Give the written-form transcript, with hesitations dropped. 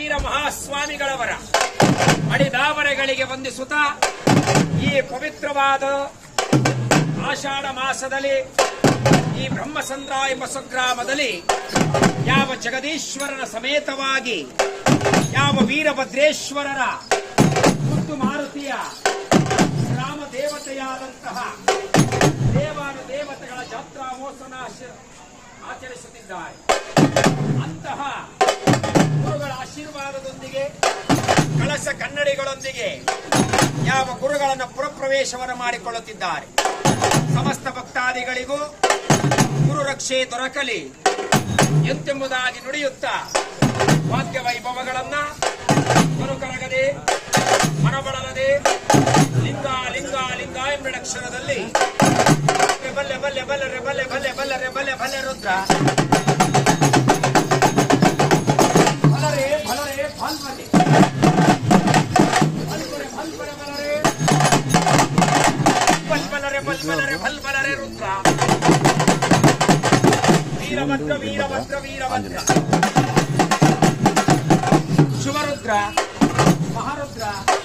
ವೀರ ಮಹಾಸ್ವಾಮಿಗಳವರ ಅಡಿದಾವರೆಗಳಿಗೆ ವಂದಿಸುತ್ತಾ ಈ ಪವಿತ್ರವಾದ ಆಷಾಢ ಮಾಸದಲ್ಲಿ ಈ ಬ್ರಹ್ಮಸಂದ್ರ ಎಂಬ ಸ್ವಗ್ರಾಮದಲ್ಲಿ ಯಾವ ಜಗದೀಶ್ವರನ ಸಮೇತವಾಗಿ ಯಾವ ವೀರಭದ್ರೇಶ್ವರರ ಮುದ್ದು ಮಾರುತಿಯ ಗ್ರಾಮ ದೇವತೆಯಾದಂತಹ ದೇವಾನು ದೇವತೆಗಳ ಜಾತ್ರಾ ಮಹೋತ್ಸವ ಆಚರಿಸುತ್ತಿದ್ದಾರೆ. ಅಂತಹ ಗುರುಗಳ ಆಶೀರ್ವಾದದೊಂದಿಗೆ ಕಳಸ ಕನ್ನಡಿಗಳೊಂದಿಗೆ ಯಾವ ಗುರುಗಳನ್ನು ಪುರಪ್ರವೇಶವನ್ನು ಮಾಡಿಕೊಳ್ಳುತ್ತಿದ್ದಾರೆ. ಸಮಸ್ತ ಭಕ್ತಾದಿಗಳಿಗೂ ಗುರು ರಕ್ಷೆ ದೊರಕಲಿ ಎಂತೆಂಬುದಾಗಿ ನುಡಿಯುತ್ತಾ ವಾದ್ಯ ವೈಭವಗಳನ್ನ ಮರುಕರಗದೆ ಮನಬಳಲದೆ ಲಿಂಗ ಲಿಂಗ ಲಿಂಗ ಎಂಬಕ್ಷರದಲ್ಲಿ ಬಲ್ಲೆ ಬಲ್ಲೆ ಬಲ್ಲೆ ಬಲ್ಲೆ ಬಲ್ಲೆ ಬಲ್ಲೆ ಬಲ್ಲೆ ಬಲ್ಲೆ ರುದ್ರ ಬಲರೆ ಬಲರೆ ಫಲ್ಮನೆ ಫಲ್ಪರೆ ಫಲ್ಪರೆ ಬಲರೆ ಫಲ್ಬಲರೆ ಫಲ್ಬಲರೆ ಫಲ್ಬಲರೆ ರುದ್ರ ವೀರಭದ್ರ ವೀರಭದ್ರ ವೀರಭದ್ರ ಶುಭರುದ್ರ